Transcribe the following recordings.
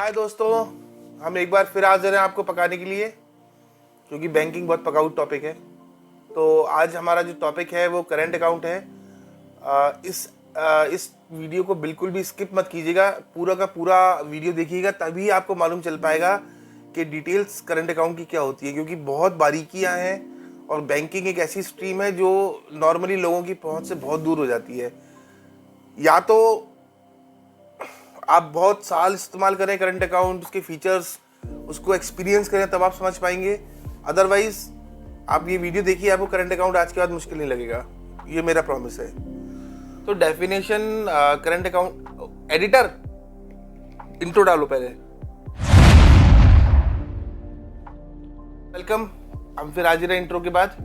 हाय दोस्तों, हम एक बार फिर हाजिर हैं आपको पकाने के लिए, क्योंकि बैंकिंग बहुत पकाऊ टॉपिक है। तो आज हमारा जो टॉपिक है वो करंट अकाउंट है। इस वीडियो को बिल्कुल भी स्किप मत कीजिएगा, पूरा का पूरा वीडियो देखिएगा, तभी आपको मालूम चल पाएगा कि डिटेल्स करंट अकाउंट की क्या होती है, क्योंकि बहुत बारीकियां हैं और बैंकिंग एक ऐसी स्ट्रीम है जो नॉर्मली लोगों की पहुंच से बहुत दूर हो जाती है। या तो आप बहुत साल इस्तेमाल करें करंट अकाउंट, उसके फीचर्स उसको एक्सपीरियंस करें, तब आप समझ पाएंगे। अदरवाइज आप ये वीडियो देखिए, आपको करंट अकाउंट आज के बाद मुश्किल नहीं लगेगा, ये मेरा प्रॉमिस है। तो definition current account, editor intro डालो पहले। वेलकम, हम फिर हाजिर हैं इंट्रो के बाद।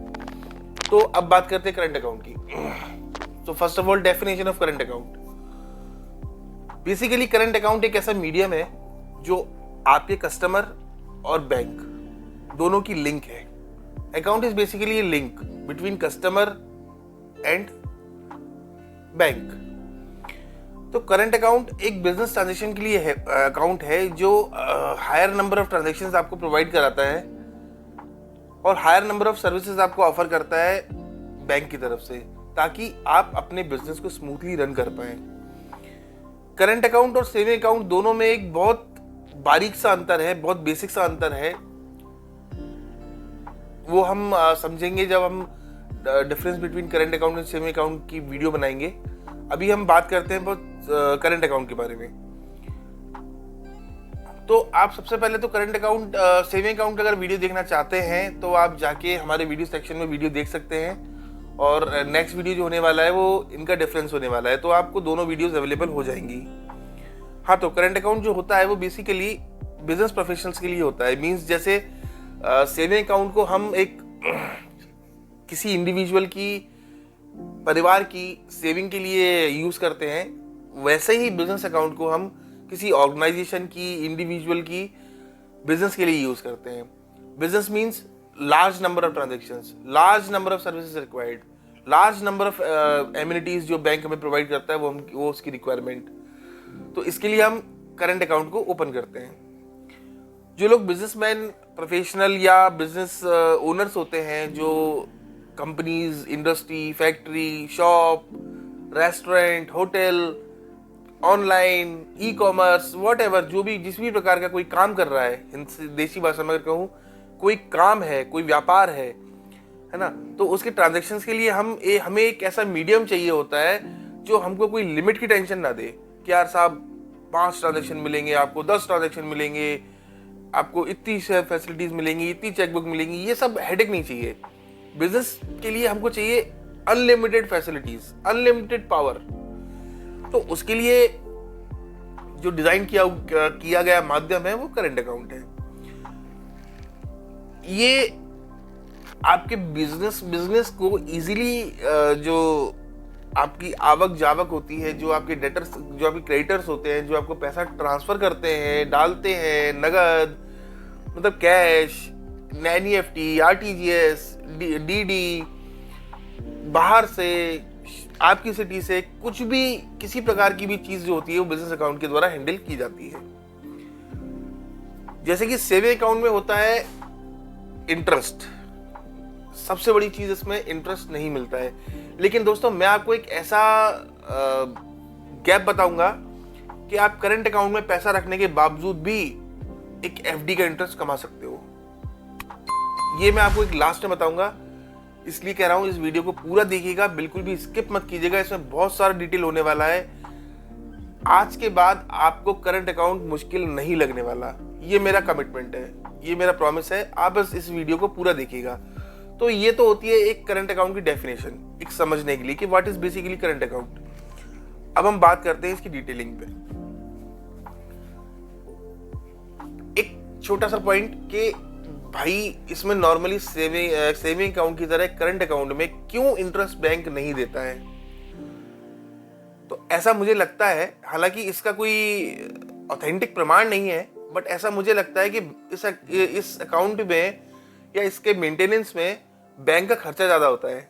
तो अब बात करते हैं करंट अकाउंट की। तो first of all definition of current account. Basically current account एक ऐसा मीडियम है जो आपके कस्टमर और बैंक दोनों की लिंक है। Account is basically A link between customer and bank. तो करंट अकाउंट एक बिजनेस ट्रांजेक्शन के लिए अकाउंट है जो हायर नंबर ऑफ ट्रांजेक्शंस आपको प्रोवाइड कराता है और हायर नंबर ऑफ सर्विसेज आपको ऑफर करता है बैंक की तरफ से, ताकि आप अपने बिजनेस को स्मूथली रन कर पाएं। करंट अकाउंट और सेविंग अकाउंट दोनों में एक बहुत बारीक सा अंतर है, बहुत बेसिक सा अंतर है। वो हम समझेंगे जब हम difference between current account and saving account की वीडियो बनाएंगे। अभी हम बात करते हैं बहुत करंट अकाउंट के बारे में। तो आप सबसे पहले तो करंट अकाउंट, सेविंग अकाउंट अगर वीडियो देखना चाहते हैं तो आप जाके हमारे वीडियो सेक्शन में वीडियो देख सकते हैं, और नेक्स्ट वीडियो जो होने वाला है वो इनका डिफरेंस होने वाला है, तो आपको दोनों वीडियोस अवेलेबल हो जाएंगी। हाँ, तो करंट अकाउंट जो होता है वो बेसिकली बिजनेस प्रोफेशनल्स के लिए होता है। मींस जैसे सेविंग अकाउंट को हम एक किसी इंडिविजुअल की, परिवार की सेविंग के लिए यूज करते हैं, वैसे ही बिजनेस अकाउंट को हम किसी ऑर्गेनाइजेशन की, इंडिविजुअल की बिजनेस के लिए यूज करते हैं। Business means large number of transactions, large number of services required, large number of amenities जो बैंक हमें प्रोवाइड करता है, वो उसकी रिक्वायरमेंट। तो इसके लिए हम करंट अकाउंट को ओपन करते हैं। जो लोग बिजनेसमैन, प्रोफेशनल या बिजनेस ओनर्स होते हैं, जो companies, industry, factory, shop, restaurant, hotel, online, e commerce, what ever, जो भी जिस भी प्रकार का कोई काम कर रहा है, देसी भाषा में अगर कहूँ, कोई काम है, कोई व्यापार है ना, तो उसके ट्रांजैक्शंस के लिए हमें एक ऐसा मीडियम चाहिए होता है जो हमको कोई लिमिट की टेंशन ना दे कि यार साहब 5 ट्रांजैक्शन मिलेंगे, आपको 10 ट्रांजैक्शन मिलेंगे, आपको इतनी फैसिलिटीज मिलेंगी, इतनी चेकबुक मिलेंगी। ये सब हेडेक नहीं चाहिए। बिजनेस के लिए हमको चाहिए अनलिमिटेड फैसिलिटीज, अनलिमिटेड पावर। तो उसके लिए जो डिजाइन किया गया माध्यम है वो करंट अकाउंट है। ये आपके बिजनेस को इजीली, जो आपकी आवक जावक होती है, जो आपके डेटर्स, जो आपके क्रेडिटर्स होते हैं, जो आपको पैसा ट्रांसफर करते हैं, डालते हैं, नगद मतलब कैश, एनईएफटी, आरटीजीएस, डीडी, बाहर से, आपकी सिटी से, कुछ भी, किसी प्रकार की भी चीज जो होती है वो बिजनेस अकाउंट के द्वारा हैंडल की जाती है। जैसे कि सेविंग अकाउंट में होता है इंटरेस्ट। सबसे बड़ी चीज इसमें इंटरेस्ट नहीं मिलता है। लेकिन दोस्तों, मैं आपको एक ऐसा गैप बताऊंगा कि आप करंट अकाउंट में पैसा रखने के बावजूद भी एक एफडी का इंटरेस्ट कमा सकते हो। ये मैं आपको एक लास्ट में बताऊंगा, इसलिए कह रहा हूं इस वीडियो को पूरा देखिएगा, बिल्कुल भी स्किप मत कीजिएगा। इसमें बहुत सारा डिटेल होने वाला है। आज के बाद आपको करंट अकाउंट मुश्किल नहीं लगने वाला, ये मेरा कमिटमेंट है, ये मेरा प्रॉमिस है। आप बस इस वीडियो को पूरा देखिएगा। तो ये तो होती है एक करंट अकाउंट की डेफिनेशन, एक समझने के लिए कि what is basically current account. अब हम बात करते हैं इसकी डिटेलिंग पे। एक छोटा सा पॉइंट कि भाई इसमें नॉर्मली सेविंग अकाउंट की तरह करंट अकाउंट में क्यों इंटरेस्ट बैंक नहीं देता है। तो ऐसा मुझे लगता है, हालांकि इसका कोई ऑथेंटिक प्रमाण नहीं है, बट ऐसा मुझे लगता है कि इस अकाउंट में या इसके मेंटेनेंस में बैंक का खर्चा ज्यादा होता है,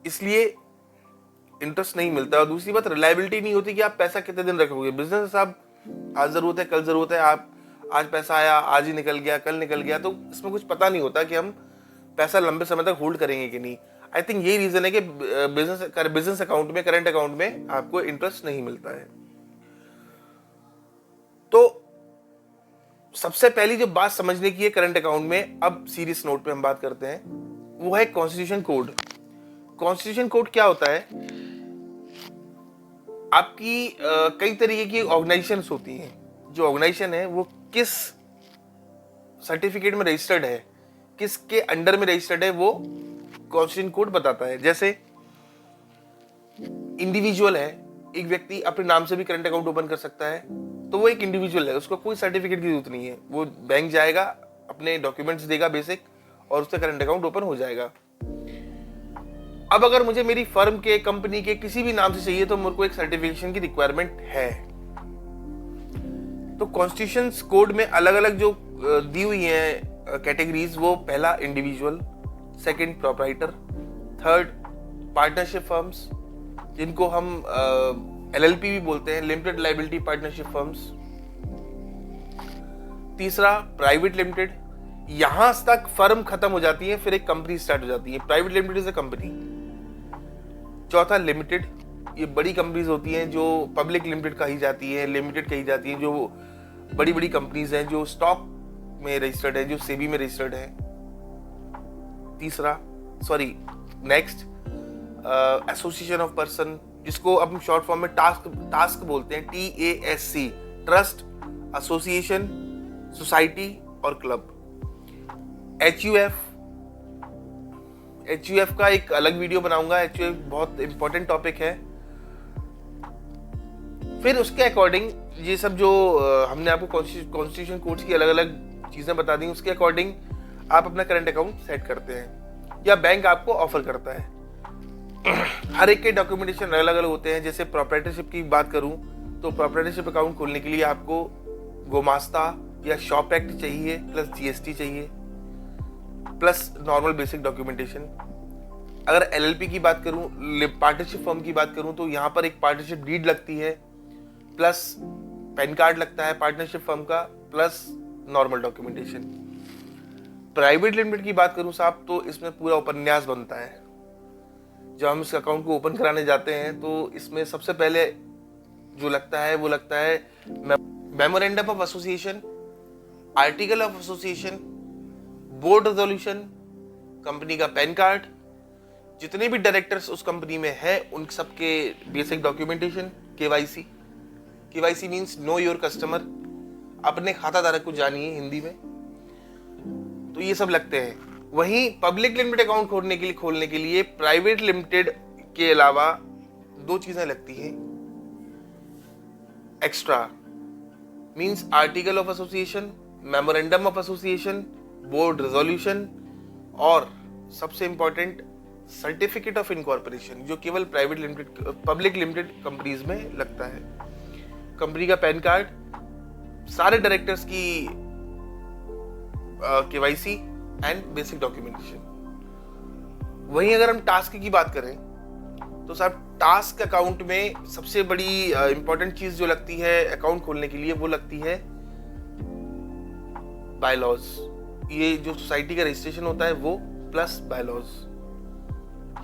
इसलिए इंटरेस्ट नहीं मिलता। और दूसरी बात, रिलायबिलिटी नहीं होती कि आप पैसा कितने दिन रखोगे। बिजनेस आप आज ज़रूरत है, कल ज़रूरत है, आप आज पैसा आया, आज ही निकल गया, कल निकल गया, तो इसमें कुछ पता नहीं होता कि हम पैसा लंबे समय तक होल्ड करेंगे कि नहीं। आई थिंक यही रीज़न है कि बिजनेस अकाउंट में, करंट अकाउंट में आपको इंटरेस्ट नहीं मिलता है। तो सबसे पहली जो बात समझने की है करंट अकाउंट में, अब सीरियस नोट पे हम बात करते हैं, वो है कॉन्स्टिट्यूशन कोड। कॉन्स्टिट्यूशन कोड क्या होता है? आपकी कई तरीके की ऑर्गेनाइजेशंस होती हैं। जो ऑर्गेनाइजेशन है वो किस सर्टिफिकेट में रजिस्टर्ड है, किसके अंडर में रजिस्टर्ड है, वो कॉन्स्टिट्यूशन कोड बताता है। जैसे इंडिविजुअल है, एक व्यक्ति अपने नाम से भी करंट अकाउंट ओपन कर सकता है, तो वो एक इंडिविजुअल है, उसको कोई सर्टिफिकेट की जरूरत नहीं है। वो बैंक जाएगा, अपने डॉक्यूमेंट्स देगा बेसिक, और उससे करंट अकाउंट ओपन हो जाएगा। अब अगर मुझे मेरी फर्म के, कंपनी के किसी भी नाम से चाहिए तो मेरे को एक सर्टिफिकेशन की रिक्वायरमेंट है। तो कॉन्स्टिट्यूशन कोड में अलग अलग जो दी हुई है कैटेगरीज, वो पहला individual, second proprietor, third partnership firms, जिनको हम एलएलपी भी बोलते हैं, लिमिटेड लायबिलिटी पार्टनरशिप फर्म्स, तीसरा प्राइवेट लिमिटेड, यहां तक फर्म खत्म हो जाती है, फिर एक कंपनी स्टार्ट हो जाती है, private limited is a company. चौथा लिमिटेड, ये बड़ी कंपनीज होती हैं जो पब्लिक लिमिटेड कही जाती है, लिमिटेड कही जाती है, जो बड़ी बड़ी कंपनीज हैं जो स्टॉक में रजिस्टर्ड है, जो सेबी में रजिस्टर्ड है। नेक्स्ट एसोसिएशन ऑफ पर्सन, जिसको अब हम शॉर्ट फॉर्म में टास्क बोलते हैं, TASC, ट्रस्ट, एसोसिएशन, सोसाइटी और क्लब। HUF का एक अलग वीडियो बनाऊंगा, HUF बहुत इंपॉर्टेंट टॉपिक है। फिर उसके अकॉर्डिंग ये सब जो हमने आपको कॉन्स्टिट्यूशन कोड्स की अलग अलग चीजें बता दी, उसके अकॉर्डिंग आप अपना करंट अकाउंट सेट करते हैं या बैंक आपको ऑफर करता है। हर एक के डॉक्यूमेंटेशन अलग अलग होते हैं। जैसे प्रोप्राइटरशिप की बात करूं तो प्रोप्राइटरशिप अकाउंट खोलने के लिए आपको गोमास्ता या शॉप एक्ट चाहिए, प्लस GST चाहिए, प्लस नॉर्मल बेसिक डॉक्यूमेंटेशन। अगर LLP की बात करूं, पार्टनरशिप फर्म की बात करूं, तो यहाँ पर एक पार्टनरशिप डीड लगती है, प्लस पैन कार्ड लगता है पार्टनरशिप फर्म का, plus normal documentation. Private limited की बात करूं साहब, तो इसमें पूरा उपन्यास बनता है। जब हम इस अकाउंट को ओपन कराने जाते हैं तो इसमें सबसे पहले जो लगता है वो लगता है memorandum of association, article of association, board resolution, company का पैन कार्ड, जितने भी डायरेक्टर्स उस कंपनी में हैं उन सबके basic documentation, KYC means know your customer, अपने खाताधारक को जानिए हिंदी में, तो ये सब लगते हैं। वहीं पब्लिक लिमिटेड अकाउंट खोलने के लिए प्राइवेट लिमिटेड के अलावा दो चीजें लगती हैं extra, means article of association, memorandum of association, board resolution और सबसे इंपॉर्टेंट सर्टिफिकेट ऑफ इनकॉर्पोरेशन, जो केवल पब्लिक लिमिटेड कंपनीज में लगता है। कंपनी का पैन कार्ड, सारे डायरेक्टर्स की KYC एंड बेसिक डॉक्यूमेंटेशन। वहीं अगर हम टास्क की बात करें तो साहब टास्क अकाउंट में सबसे बड़ी इंपॉर्टेंट चीज जो लगती है अकाउंट खोलने के लिए, वो लगती है बायलॉज। ये जो सोसाइटी का रजिस्ट्रेशन होता है वो, प्लस बायलॉज,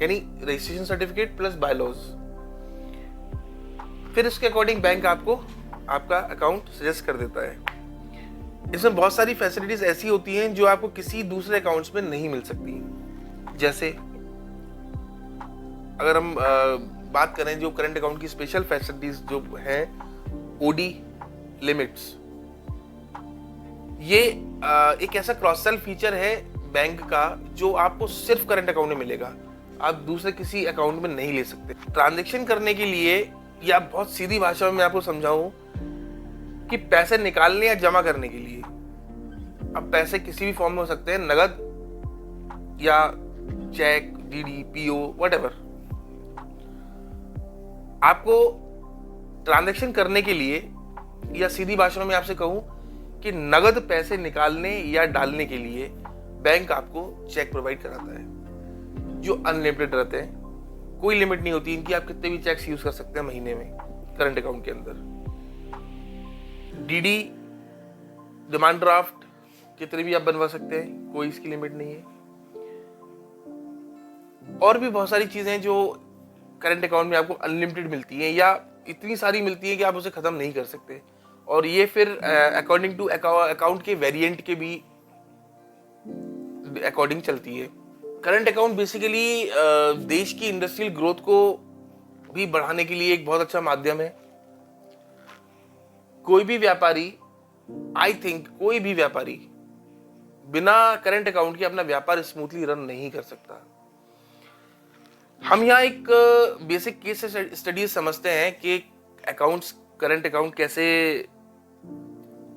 यानी रजिस्ट्रेशन सर्टिफिकेट प्लस बायलॉज। फिर उसके अकॉर्डिंग बैंक आपको आपका अकाउंट सजेस्ट कर देता है। इसमें बहुत सारी फैसिलिटीज ऐसी होती हैं जो आपको किसी दूसरे अकाउंट्स में नहीं मिल सकती। जैसे अगर हम बात करें जो करंट अकाउंट की स्पेशल फैसिलिटीज जो है, OD लिमिट्स, ये एक ऐसा क्रॉस सेल फीचर है बैंक का जो आपको सिर्फ करंट अकाउंट में मिलेगा, आप दूसरे किसी अकाउंट में नहीं ले सकते। ट्रांजैक्शन करने के लिए, या बहुत सीधी भाषा में मैं आपको समझाऊं कि पैसे निकालने या जमा करने के लिए, अब पैसे किसी भी फॉर्म में हो सकते हैं, नगद या चेक, DD, PO, व्हाटएवर। आपको ट्रांजैक्शन करने के लिए, या सीधी भाषा में आपसे कहूं कि नगद पैसे निकालने या डालने के लिए बैंक आपको चेक प्रोवाइड कराता है, जो अनलिमिटेड रहते हैं, कोई लिमिट नहीं होती इनकी, आप कितने भी चेक्स यूज कर सकते हैं महीने में करंट अकाउंट के अंदर। डीडी, डिमांड ड्राफ्ट कितने भी आप बनवा सकते हैं, कोई इसकी लिमिट नहीं है। और भी बहुत सारी चीजें जो करंट अकाउंट में आपको अनलिमिटेड मिलती हैं या इतनी सारी मिलती हैं कि आप उसे खत्म नहीं कर सकते। और ये फिर अकॉर्डिंग टू अकाउंट के वेरिएंट के भी अकॉर्डिंग चलती है। करंट अकाउंट बेसिकली देश की इंडस्ट्रियल ग्रोथ को भी बढ़ाने के लिए एक बहुत अच्छा माध्यम है। कोई भी व्यापारी, आई थिंक कोई भी व्यापारी बिना करंट अकाउंट के अपना व्यापार स्मूथली रन नहीं कर सकता। हम यहाँ एक बेसिक केस स्टडीज समझते हैं कि अकाउंट्स, करंट अकाउंट कैसे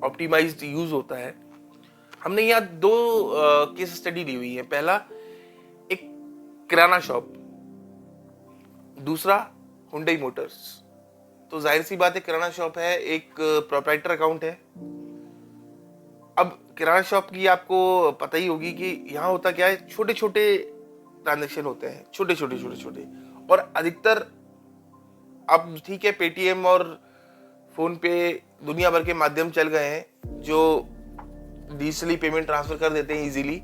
ऑप्टिमाइज्ड यूज होता है। हमने यहाँ दो केस स्टडी ली हुई है। पहला एक किराना शॉप, दूसरा हुंडई मोटर्स। तो जाहिर सी बात है किराना शॉप है, एक प्रोप्राइटर अकाउंट है। अब किराना शॉप की आपको पता ही होगी कि यहाँ होता क्या है, छोटे छोटे ट्रांजेक्शन होते हैं, छोटे छोटे। और अधिकतर अब ठीक है, पेटीएम और फोन पे दुनिया भर के माध्यम चल गए हैं जो डिजिटली पेमेंट ट्रांसफर कर देते हैं इजीली,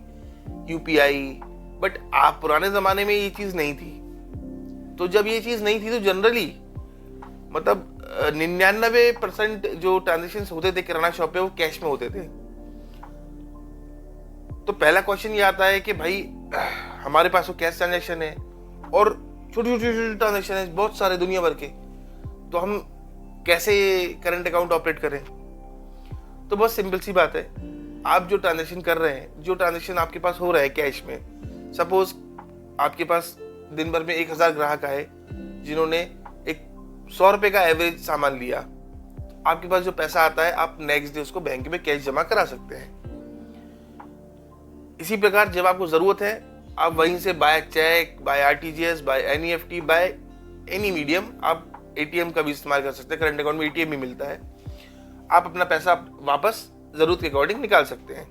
यूपीआई। बट आप पुराने जमाने में ये चीज नहीं थी। तो जब ये चीज नहीं थी तो जनरली मतलब 99% जो ट्रांजेक्शन होते थे किराना शॉप पे वो कैश में होते थे। तो पहला क्वेश्चन ये आता है कि भाई हमारे पास तो कैश ट्रांजेक्शन है और छोटे छोटे ट्रांजेक्शन है बहुत सारे दुनिया भर के, तो हम कैसे करंट अकाउंट ऑपरेट करें? तो बहुत सिंपल सी बात है, आप जो ट्रांजेक्शन कर रहे हैं, जो ट्रांजेक्शन आपके पास हो रहा है कैश में, सपोज आपके पास दिन भर में 1000 ग्राहक आए जिन्होंने एक 100 रुपए का एवरेज सामान लिया। आपके पास जो पैसा आता है आप नेक्स्ट डे उसको बैंक में कैश जमा करा सकते हैं। इसी प्रकार जब आपको जरूरत है आप वहीं से by cheque, by RTGS, by NEFT, by any medium आप एटीएम का भी इस्तेमाल कर सकते हैं। करंट अकाउंट में एटीएम भी मिलता है, आप अपना पैसा वापस जरूरत के अकॉर्डिंग निकाल सकते हैं।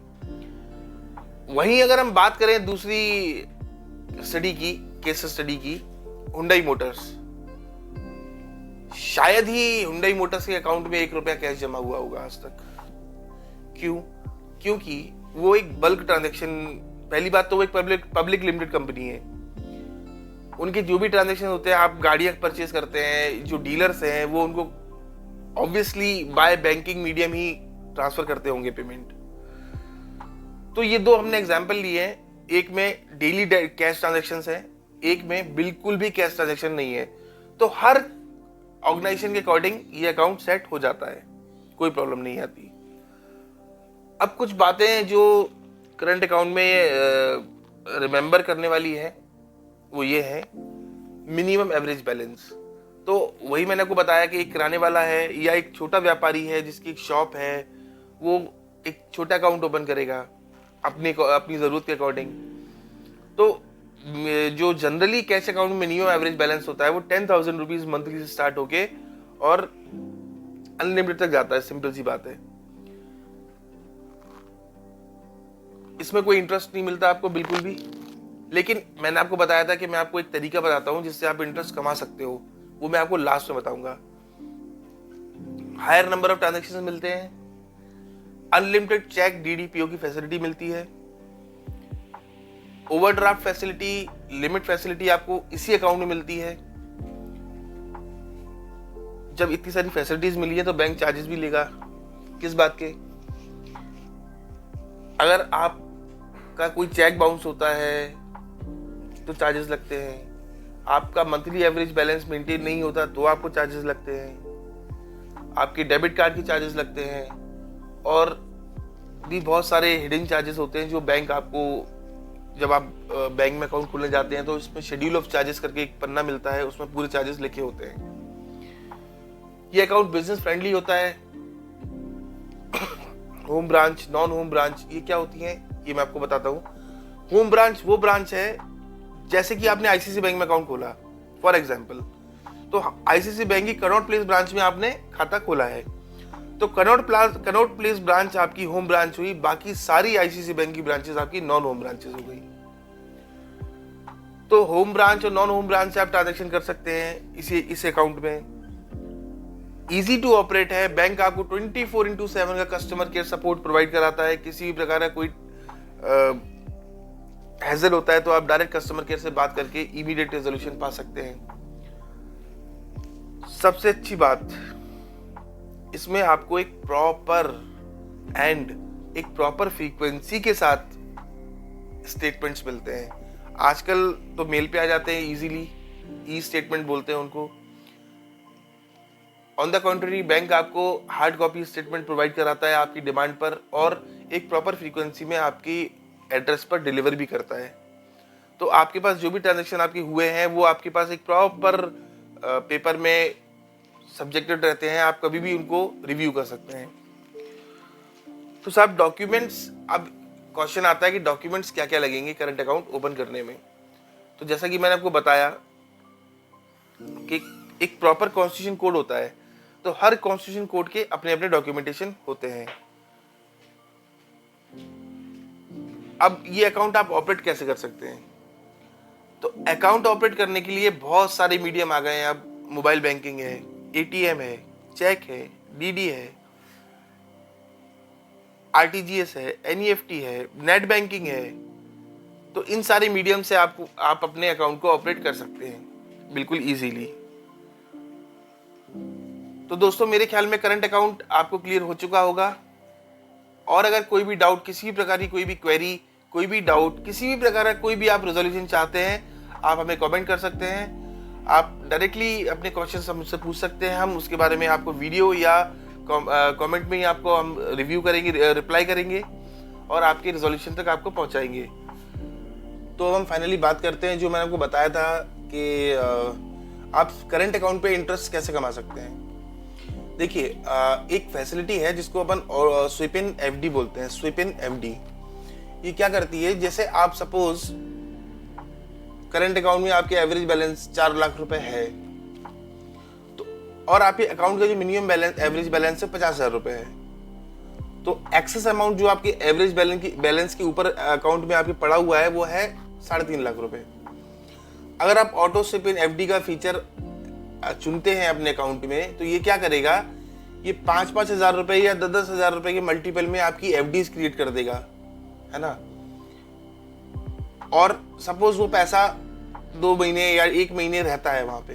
वहीं अगर हम बात करें दूसरी स्टडी की, केस स्टडी की, हुंडई मोटर्स, शायद ही हुंडई मोटर्स के अकाउंट में 1 रुपया कैश जमा हुआ होगा आज तक। क्यों? क्योंकि वो एक बल्क ट्रांजैक्शन, पहली बात तो वो एक पब्लिक लिमिटेड कंपनी है। उनके जो भी ट्रांजैक्शन होते हैं, आप गाड़ियां परचेज करते हैं, जो डीलर्स हैं वो उनको ऑब्वियसली बाय बैंकिंग मीडियम ही ट्रांसफर करते होंगे पेमेंट। तो ये दो हमने एग्जांपल लिए हैं, एक में डेली कैश ट्रांजैक्शंस है, एक में बिल्कुल भी कैश ट्रांजैक्शन नहीं है। तो हर ऑर्गेनाइजेशन के अकॉर्डिंग ये अकाउंट सेट हो जाता है, कोई प्रॉब्लम नहीं आती। अब कुछ बातें जो करंट अकाउंट में रिमेंबर करने वाली है वो ये है, मिनिमम एवरेज बैलेंस। तो वही मैंने आपको बताया कि एक किराने वाला है या एक छोटा व्यापारी है जिसकी एक शॉप है, वो एक छोटा अकाउंट ओपन करेगा अपनी ज़रूरत के अकॉर्डिंग। तो जो जनरली कैश अकाउंट में मिनिमम एवरेज बैलेंस होता है वो 10,000 रुपीज़ मंथली से स्टार्ट होके और अनलिमिटेड तक जाता है। सिंपल सी बात है, इसमें कोई इंटरेस्ट नहीं मिलता आपको बिल्कुल भी। लेकिन मैंने आपको बताया था कि मैं आपको एक तरीका बताता हूं जिससे आप इंटरेस्ट कमा सकते हो, वो मैं आपको लास्ट में बताऊंगा। हायर नंबर ऑफ ट्रांजैक्शंस मिलते हैं, अनलिमिटेड चेक डीडीपीओ की फैसिलिटी मिलती है, ओवरड्राफ्ट फैसिलिटी, लिमिट फैसिलिटी आपको इसी अकाउंट में मिलती है। जब इतनी सारी फैसिलिटीज मिली है तो बैंक चार्जेस भी लेगा। किस बात के? अगर आपका कोई चेक बाउंस होता है तो चार्जेस लगते हैं, आपका मंथली एवरेज बैलेंस मेंटेन नहीं होता तो आपको चार्जेस लगते हैं, आपके डेबिट कार्ड के चार्जेस लगते हैं, और भी बहुत सारे हिडन चार्जेस होते हैं जो बैंक आपको, जब आप बैंक में अकाउंट खोलने जाते हैं तो इसमें शेड्यूल ऑफ चार्जेस करके एक पन्ना मिलता है, उसमें पूरे चार्जेस लिखे होते हैं। ये अकाउंट बिजनेस फ्रेंडली होता है। Home branch, non home branch, ये क्या होती हैं ये मैं आपको बताता हूँ। होम ब्रांच वो ब्रांच है जैसे कि आपने आईसीआईसीआई बैंक में अकाउंट खोला फॉर एग्जांपल, तो आईसीआईसीआई बैंक की कनॉट प्लेस ब्रांच में आपने खाता खोला है, तो कनॉट प्लेस ब्रांच आपकी होम ब्रांच हुई, बाकी सारी आईसीआईसीआई बैंक की ब्रांचेस आपकी नॉन होम ब्रांचेस हो गई। तो होम ब्रांच और नॉन होम ब्रांच से आप ट्रांजैक्शन कर सकते हैं इस अकाउंट में। इजी टू ऑपरेट है। बैंक आपको 24/7 का कस्टमर केयर सपोर्ट प्रोवाइड कराता है। किसी भी प्रकार का कोई हैजल होता है तो आप डायरेक्ट कस्टमर केयर से बात करके इमीडिएट रेजोल्यूशन पा सकते हैं। सबसे अच्छी बात, इसमें आपको एक प्रॉपर फ्रीक्वेंसी के साथ स्टेटमेंट्स मिलते हैं। आजकल तो मेल पे आ जाते हैं इजीली, ई स्टेटमेंट बोलते हैं उनको। ऑन द कॉन्ट्री बैंक आपको हार्ड कॉपी स्टेटमेंट प्रोवाइड कराता है आपकी डिमांड पर, और एक प्रॉपर फ्रीक्वेंसी में आपकी एड्रेस पर डिलीवर भी करता है। तो आपके पास जो भी ट्रांजैक्शन आपके हुए हैं वो आपके पास एक प्रॉपर पेपर में सब्जेक्टेड रहते हैं। आप कभी भी उनको रिव्यू कर सकते हैं। तो साहब डॉक्यूमेंट्स, अब क्वेश्चन आता है कि डॉक्यूमेंट्स क्या क्या लगेंगे करंट अकाउंट ओपन करने में। तो जैसा कि मैंने आपको बताया कि एक प्रॉपर कॉन्स्टिट्यूशन कोड होता है, तो हर कॉन्स्टिट्यूशन कोड के अपने अपने डॉक्यूमेंटेशन होते हैं। अब ये अकाउंट आप ऑपरेट कैसे कर सकते हैं? तो अकाउंट ऑपरेट करने के लिए बहुत सारे मीडियम आ गए हैं। अब मोबाइल बैंकिंग है, एटीएम है, चेक है, डीडी है, आरटीजीएस है, एनईएफटी है, नेट बैंकिंग है। तो इन सारे मीडियम से आप अपने अकाउंट को ऑपरेट कर सकते हैं बिल्कुल इजीली। तो दोस्तों मेरे ख्याल में करंट अकाउंट आपको क्लियर हो चुका होगा। और अगर कोई भी डाउट, किसी भी प्रकार की कोई भी क्वेरी, कोई भी डाउट, किसी भी प्रकार का कोई भी आप रेजोल्यूशन चाहते हैं, आप हमें कमेंट कर सकते हैं। आप डायरेक्टली अपने क्वेश्चन मुझसे पूछ सकते हैं। हम उसके बारे में आपको वीडियो या कमेंट में ही आपको हम रिव्यू करेंगे, रिप्लाई करेंगे और आपके रेजोल्यूशन तक आपको पहुंचाएंगे। तो अब हम फाइनली बात करते हैं जो मैंने आपको बताया था कि आप करंट अकाउंट पे इंटरेस्ट कैसे कमा सकते हैं। देखिए एक फैसिलिटी है जिसको अपन स्वीप इन एफडी बोलते हैं। स्वीप इन एफडी ये क्या करती है, जैसे आप सपोज करंट अकाउंट में आपके एवरेज बैलेंस 4 लाख रुपए है, तो और आपके अकाउंट का जो मिनिमम बैलेंस, एवरेज बैलेंस है 50,000 रुपए है, तो एक्सेस अमाउंट जो आपके एवरेज बैलेंस के ऊपर अकाउंट में आपके पड़ा हुआ है वो है 3.5 लाख रुपए। अगर आप ऑटो स्वीप इन एफडी का फीचर चुनते हैं अपने अकाउंट में, तो ये क्या करेगा, ये 5-5 हजार रुपए या 10-10 हजार रुपए के मल्टीपल में आपकी एफडीज क्रिएट कर देगा, है ना। और सपोज वो पैसा 2 महीने या 1 महीने रहता है वहां पे,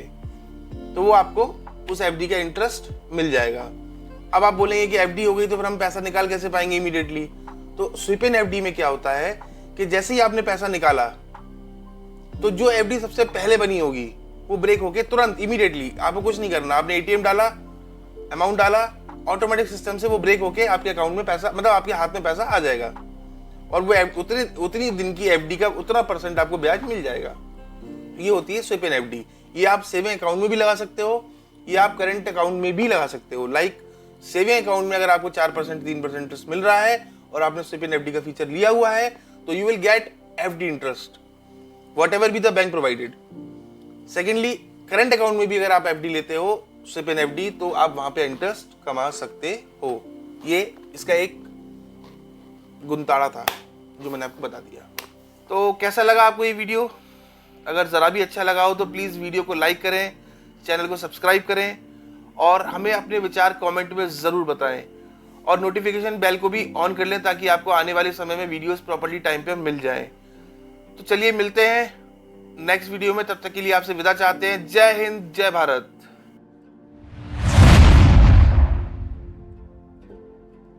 तो वो आपको उस एफडी का इंटरेस्ट मिल जाएगा। अब आप बोलेंगे कि एफडी हो गई तो फिर हम पैसा निकाल कैसे पाएंगे इमीडिएटली। तो स्वीप इन एफडी में क्या होता है कि जैसे ही आपने पैसा निकाला, तो जो एफडी सबसे पहले बनी होगी वो ब्रेक होके तुरंत इमीडिएटली, आपको कुछ नहीं करना, आपने एटीएम डाला, अमाउंट डाला, ऑटोमेटिक सिस्टम से वो ब्रेक होके आपके अकाउंट में पैसा, मतलब आपके हाथ में पैसा आ जाएगा, और वो उतनी दिन की एफडी का उतना % आपको ब्याज मिल जाएगा। ये होती है स्वीप इन एफडी। ये आप सेविंग अकाउंट में भी लगा सकते हो, ये आप करंट अकाउंट में भी लगा सकते हो। लाइक सेविंग अकाउंट में अगर आपको 4% 3% इंटरेस्ट मिल रहा है और आपने स्वीप इन एफडी का फीचर लिया हुआ है, तो you will get FD interest what ever be the bank provided. Secondly current account में भी अगर आप एफडी लेते हो, स्वीप इन एफडी, तो आप वहां पे इंटरेस्ट कमा सकते हो। ये इसका एक गुणताड़ा था जो मैंने आपको बता दिया। तो कैसा लगा आपको ये वीडियो? अगर जरा भी अच्छा लगा हो तो प्लीज वीडियो को लाइक करें, चैनल को सब्सक्राइब करें और हमें अपने विचार कमेंट में जरूर बताएं, और नोटिफिकेशन बेल को भी ऑन कर लें ताकि आपको आने वाले समय में वीडियोस प्रॉपर्ली टाइम पे मिल जाएं। तो चलिए मिलते हैं नेक्स्ट वीडियो में, तब तक के लिए आपसे विदा चाहते हैं। जय हिंद, जय भारत।